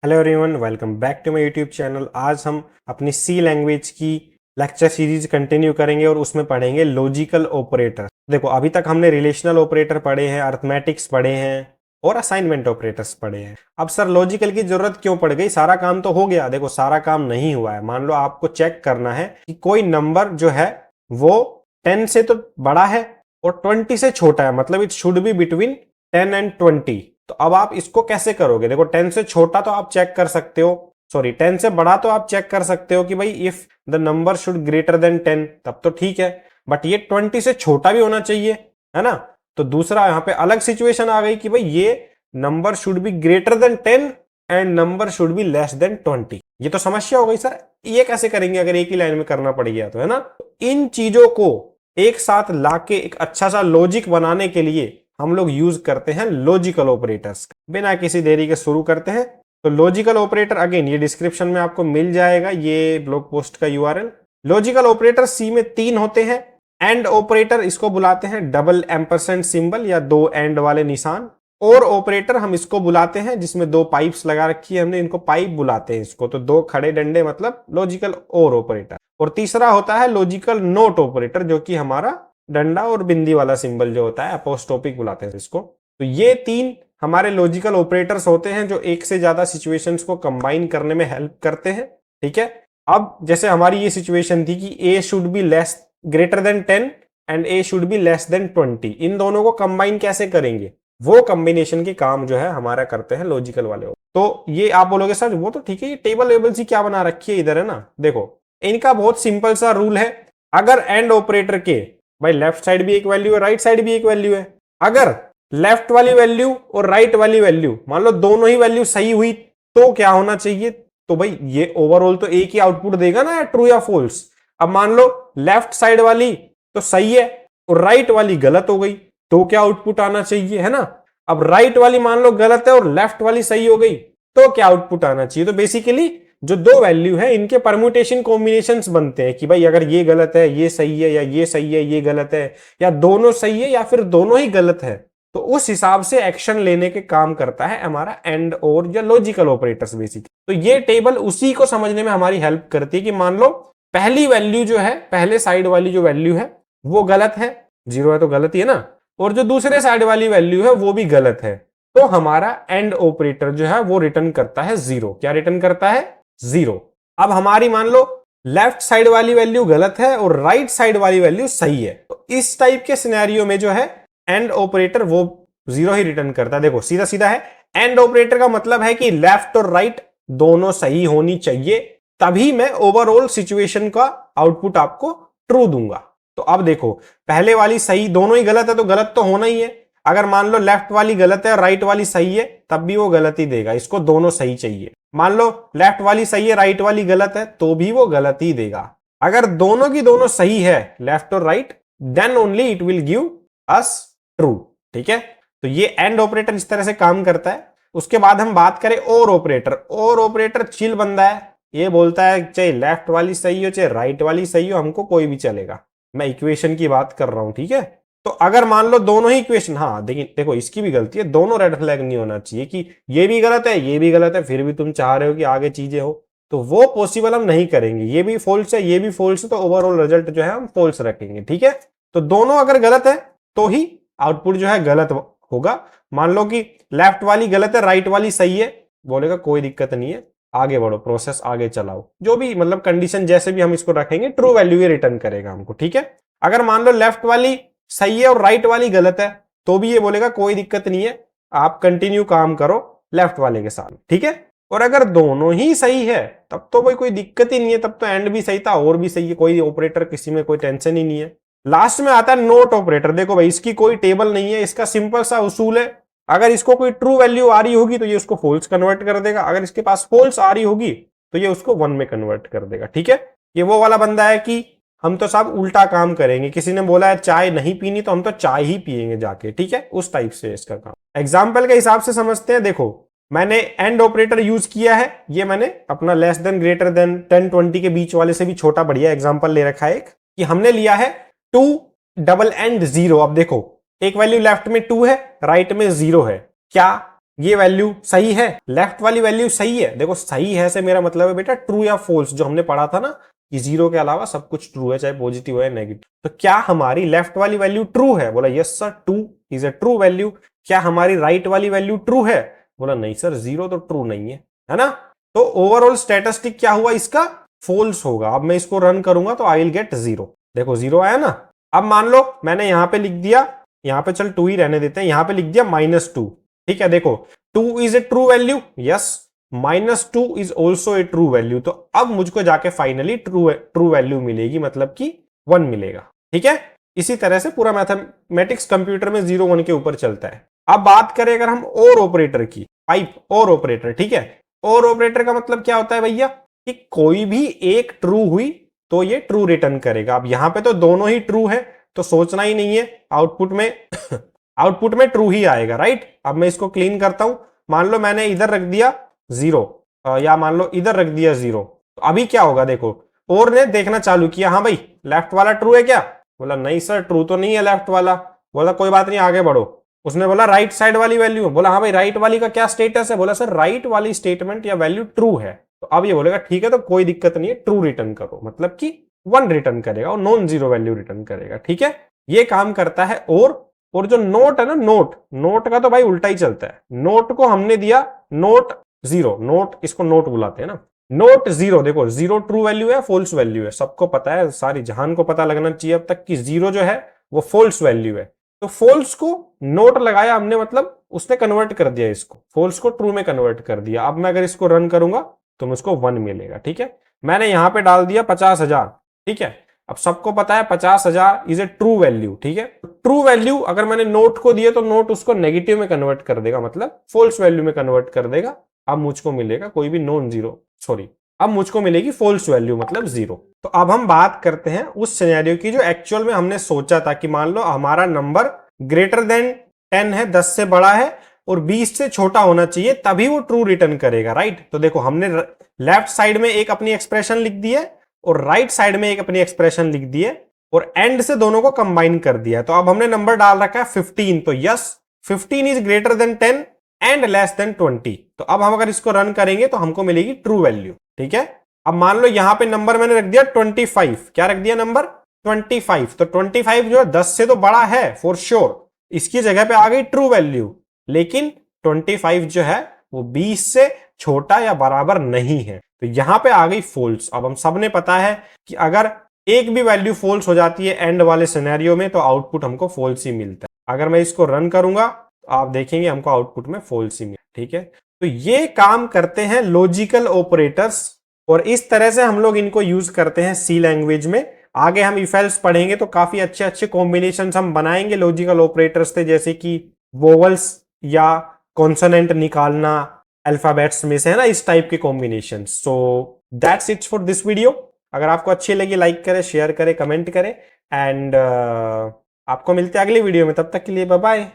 Hello everyone, welcome back to my YouTube channel. आज हम अपनी सी लैंग्वेज की लेक्चर सीरीज कंटिन्यू करेंगे और उसमें पढ़ेंगे लॉजिकल ऑपरेटर। देखो, अभी तक हमने रिलेशनल ऑपरेटर पढ़े हैं, अरिथमेटिक्स पढ़े हैं और असाइनमेंट ऑपरेटर्स पढ़े हैं। अब सर लॉजिकल की जरूरत क्यों पड़ गई? सारा काम तो हो गया। देखो, सारा काम नहीं हुआ है। मान लो आपको चेक करना है कि कोई नंबर जो है वो 10 से तो बड़ा है और 20 से छोटा है, मतलब it should be between 10 and 20। तो अब आप इसको कैसे करोगे? देखो, 10 से छोटा तो आप चेक कर सकते हो, सॉरी 10 से बड़ा तो आप चेक कर सकते हो कि भाई if the number should greater than 10, तब तो ठीक है। बट ये 20 से छोटा भी होना चाहिए, है ना? तो दूसरा यहाँ पे अलग सिचुएशन आ गई कि भाई ये number should be greater than 10 and number should be less than 20। ये तो समस्या हो गई सर। ये कैसे करेंगे अगर एक ही लाइन में करना पड़ गया तो, है ना? इन चीजों को एक साथ लाके एक अच्छा सा लॉजिक बनाने के लिए हम लोग यूज करते हैं लॉजिकल ऑपरेटर्स। बिना किसी देरी के शुरू करते हैं। तो लॉजिकल ऑपरेटर, अगेन ये डिस्क्रिप्शन में आपको मिल जाएगा, ये ब्लॉग पोस्ट का यूआरएल। लॉजिकल ऑपरेटर सी में 3 होते हैं। एंड ऑपरेटर, इसको बुलाते हैं डबल एम्परसेंड सिंबल या 2 एंड वाले निशान। और ऑपरेटर हम इसको बुलाते हैं जिसमें 2 पाइप्स लगा रखी है हमने, इनको पाइप बुलाते हैं इसको। तो 2 खड़े डंडे मतलब लॉजिकल और ऑपरेटर। और तीसरा होता है लॉजिकल नोट ऑपरेटर, जो कि हमारा डंडा और बिंदी वाला सिंबल जो होता है, अपोस्ट्रोफिक बुलाते हैं इसको। तो ये 3 हमारे लॉजिकल ऑपरेटर्स होते हैं जो एक से ज्यादा सिचुएशंस को कंबाइन करने में हेल्प करते हैं। ठीक है। अब जैसे हमारी ये सिचुएशन थी कि a should be less greater than 10 and a should be less than 20, इन दोनों को कंबाइन कैसे करेंगे? वो कॉम्बिनेशन की काम जो है हमारा करते हैं लॉजिकल वाले। तो ये आप बोलोगे सर वो तो ठीक है, ये टेबल वेबल सी क्या बना रखी है इधर, है ना? देखो, इनका बहुत सिंपल सा रूल है। अगर एंड ऑपरेटर के भाई लेफ्ट साइड भी एक वैल्यू है, राइट साइड भी एक वैल्यू है, अगर लेफ्ट वाली वैल्यू और राइट वाली वैल्यू मान लो दोनों ही वैल्यू सही हुई तो क्या होना चाहिए? तो भाई ये ओवरऑल तो एक ही आउटपुट देगा ना, ट्रू या फॉल्स। अब मान लो लेफ्ट साइड वाली तो सही है और राइट वाली गलत हो गई, तो क्या आउटपुट आना चाहिए, है ना? अब राइट वाली मान लो गलत है और लेफ्ट वाली सही हो गई, तो क्या आउटपुट आना चाहिए? तो बेसिकली जो 2 वैल्यू है इनके परम्यूटेशन कॉम्बिनेशंस बनते हैं कि भाई अगर ये गलत है ये सही है, या ये सही है ये गलत है, या दोनों सही है या फिर दोनों ही गलत है। तो उस हिसाब से एक्शन लेने के काम करता है हमारा एंड और या लॉजिकल ऑपरेटर्स बेसिकली। तो ये टेबल उसी को समझने में हमारी हेल्प करती है कि मान लो पहली वैल्यू जो है, पहले साइड वाली जो वैल्यू है वो गलत है, 0 है तो गलत ही है ना, और जो दूसरे साइड वाली वैल्यू है वो भी गलत है, तो हमारा एंड ऑपरेटर जो है वो रिटर्न करता है 0। क्या रिटर्न करता है? 0। अब हमारी मान लो लेफ्ट साइड वाली वैल्यू गलत है और राइट साइड वाली वैल्यू सही है, तो इस टाइप के सिनेरियो में जो है एंड ऑपरेटर वो 0 ही रिटर्न करता है। देखो सीधा सीधा है। एंड ऑपरेटर का मतलब है कि लेफ्ट और राइट दोनों सही होनी चाहिए, तभी मैं ओवरऑल सिचुएशन का आउटपुट आपको ट्रू दूंगा। तो अब देखो, पहले वाली सही, दोनों ही गलत है तो गलत तो होना ही है। अगर मान लो लेफ्ट वाली गलत है और राइट वाली सही है, तब भी वो गलत ही देगा, इसको दोनों सही चाहिए। मान लो लेफ्ट वाली सही है राइट वाली गलत है, तो भी वो गलत ही देगा। अगर दोनों की दोनों सही है, लेफ्ट और right, then only it will give us true. ठीक है। तो ये एंड ऑपरेटर इस तरह से काम करता है। उसके बाद हम बात करें और ऑपरेटर। और ऑपरेटर चिल बंदा है, ये बोलता है चाहे लेफ्ट वाली सही हो चाहे राइट वाली सही हो, हमको कोई भी चलेगा। मैं इक्वेशन की बात कर रहा हूं, ठीक है। तो अगर मान लो दोनों ही इक्वेशन, हाँ देखो इसकी भी गलती है, दोनों रेड फ्लैग नहीं होना चाहिए कि ये भी गलत है ये भी गलत है फिर भी तुम चाह रहे हो कि आगे चीजें हो, तो वो पॉसिबल हम नहीं करेंगे। ये भी फॉल्स है ये भी फॉल्स है, तो ओवरऑल रिजल्ट जो है हम फॉल्स रखेंगे। ठीक है। तो दोनों अगर गलत है तो ही आउटपुट जो है गलत होगा। मान लो कि लेफ्ट वाली गलत है राइट वाली सही है, बोलेगा कोई दिक्कत नहीं है, आगे बढ़ो, प्रोसेस आगे चलाओ, जो भी मतलब कंडीशन जैसे भी हम इसको रखेंगे ट्रू वैल्यू ही रिटर्न करेगा हमको। ठीक है। अगर मान लो लेफ्ट वाली सही है और राइट वाली गलत है, तो भी ये बोलेगा कोई दिक्कत नहीं है, आप कंटिन्यू काम करो लेफ्ट वाले के साथ। ठीक है। और अगर दोनों ही सही है तब तो भाई कोई दिक्कत ही नहीं है, तब तो एंड भी सही था और भी सही है, कोई ऑपरेटर किसी में कोई टेंशन ही नहीं है। लास्ट में आता है नोट ऑपरेटर। देखो भाई इसकी कोई टेबल नहीं है, इसका सिंपल सा उसूल है, अगर इसको कोई ट्रू वैल्यू आ रही होगी तो ये उसको फॉल्स कन्वर्ट कर देगा, अगर इसके पास फॉल्स आ रही होगी तो ये उसको 1 में कन्वर्ट कर देगा। ठीक है। ये वो वाला बंदा है कि हम तो सब उल्टा काम करेंगे, किसी ने बोला है चाय नहीं पीनी तो हम तो चाय ही पियेंगे जाके। ठीक है। उस टाइप से इसका काम। एग्जाम्पल के हिसाब से समझते हैं। देखो मैंने एंड ऑपरेटर यूज किया है, ये मैंने अपना लेस देन ग्रेटर देन 10-20 के बीच वाले से भी छोटा बढ़िया एग्जाम्पल ले रखा है एक, कि हमने लिया है 2 डबल एंड 0। अब देखो एक वैल्यू लेफ्ट में 2 है राइट में 0 है, क्या ये वैल्यू सही है, लेफ्ट वाली वैल्यू सही है। देखो सही है से मेरा मतलब है बेटा ट्रू या फॉल्स, जो हमने पढ़ा था ना कि जीरो के अलावा सब कुछ ट्रू है, चाहे पॉजिटिव हो या नेगेटिव। तो क्या हमारी लेफ्ट वाली वैल्यू ट्रू है? बोला yes sir, two is a true value. क्या हमारी राइट वाली वैल्यू ट्रू है? बोला नहीं सर, जीरो तो ट्रू नहीं है ना। तो ओवरऑल स्टेटिस्टिक क्या हुआ इसका? फॉल्स होगा। अब मैं इसको रन करूंगा तो आई विल गेट जीरो। देखो जीरो आया ना। अब मान लो मैंने यहां पे लिख दिया, यहां पे चल टू ही रहने देते हैं, यहां पे लिख दिया -2। ठीक है, देखो two is a true value, yes, -2 is also a true value. तो अब मुझको जाके फाइनली ट्रू वैल्यू मिलेगी, मतलब कि 1 मिलेगा। ठीक है, इसी तरह से पूरा मैथमेटिक्स कंप्यूटर में 0 1 के ऊपर चलता है। अब बात करें अगर हम और ऑपरेटर की, पाइप और ऑपरेटर। ठीक है, और ऑपरेटर का मतलब क्या होता है भैया कि कोई भी एक ट्रू हुई तो ये ट्रू रिटर्न करेगा। अब यहां पे तो दोनों ही ट्रू है तो सोचना ही नहीं है, आउटपुट में आउटपुट में ट्रू ही आएगा, राइट। अब मैं इसको क्लीन करता हूं। मान लो मैंने इधर रख दिया 0 या मान लो इधर रख दिया 0, तो अभी क्या होगा देखो, और ने देखना चालू किया, हाँ भाई लेफ्ट वाला ट्रू है क्या? बोला नहीं सर, ट्रू तो नहीं है लेफ्ट वाला। बोला कोई बात नहीं, आगे बढ़ो। उसने बोला राइट साइड वाली वैल्यू है। बोला हाँ भाई राइट वाली का क्या स्टेटस है? बोला सर राइट वाली स्टेटमेंट या वैल्यू ट्रू है। तो अब ये बोलेगा ठीक है तो कोई दिक्कत नहीं है, ट्रू रिटर्न करो, मतलब कि 1 रिटर्न करेगा और नॉन जीरो वैल्यू रिटर्न करेगा। ठीक है, ये काम करता है। और जो नोट है ना, नोट का तो भाई उल्टा ही चलता है। नोट को हमने दिया नोट 0, नोट इसको नोट बुलाते हैं ना, नोट 0। देखो 0 ट्रू वैल्यू है, फॉल्स वैल्यू है, सबको पता है, सारी जहान को पता लगना चाहिए अब तक कि 0 जो है वो फॉल्स वैल्यू है। तो फॉल्स को नोट लगाया हमने, मतलब उसने कन्वर्ट कर दिया, इसको फॉल्स को ट्रू में कन्वर्ट कर दिया। अब मैं अगर इसको रन करूंगा तो मुझको 1 मिलेगा। ठीक है, मैंने यहां पे डाल दिया 50,000। ठीक है, अब सबको पता है 50,000 इज ए ट्रू वैल्यू। ठीक है, ट्रू वैल्यू अगर मैंने नोट को दिया तो नोट उसको नेगेटिव में कन्वर्ट कर देगा, मतलब फॉल्स वैल्यू में कन्वर्ट कर देगा। अब मुझको मिलेगा कोई भी नॉन जीरो, सॉरी, अब मुझको मिलेगी फॉल्स वैल्यू, मतलब 0। तो अब हम बात करते हैं उस सिनेरियो की जो एक्चुअल में हमने सोचा था कि मान लो हमारा नंबर ग्रेटर देन 10 है, 10 से बड़ा है और 20 से छोटा होना चाहिए, तभी वो ट्रू रिटर्न करेगा, राइट। तो देखो हमने लेफ्ट साइड में एक अपनी एक्सप्रेशन लिख दी है और राइट साइड में एक अपनी एक्सप्रेशन लिख दी है और एंड से दोनों को कंबाइन कर दिया। तो अब हमने नंबर डाल रखा है 15, तो yes 15 is greater than 10 and less than 20। तो अब हम अगर इसको रन करेंगे तो हमको मिलेगी ट्रू वैल्यू। ठीक है, अब मान लो यहां पे नंबर मैंने रख दिया 25। क्या रख दिया नंबर? 25। तो 25 जो है 10 से तो बड़ा है फॉर श्योर, इसकी जगह पे आ गई ट्रू वैल्यू। लेकिन 25 जो है वो 20 से छोटा या बराबर नहीं है, तो यहां पे आ गई फॉल्स। अब हम सबने पता है कि अगर एक भी वैल्यू फॉल्स हो जाती है एंड वाले सिनेरियो में तो आउटपुट हमको फॉल्स ही मिलता है। अगर मैं इसको रन करूंगा तो आप देखेंगे हमको आउटपुट में फॉल्स ही मिलेगा। ठीक है, तो ये काम करते हैं लॉजिकल ऑपरेटर्स और इस तरह से हम लोग इनको यूज करते हैं सी लैंग्वेज में। आगे हम इफ एल्स पढ़ेंगे तो काफी अच्छे अच्छे कॉम्बिनेशन हम बनाएंगे लॉजिकल ऑपरेटर्स से, जैसे कि वोवल्स या कॉन्सोनेंट निकालना अल्फाबेट्स में से, है ना, इस टाइप के combination. So that's it for this video. अगर आपको अच्छी लगी लाइक करें, शेयर करें, कमेंट करें एंड आपको मिलते हैं अगली वीडियो में। तब तक के लिए बाय बाय।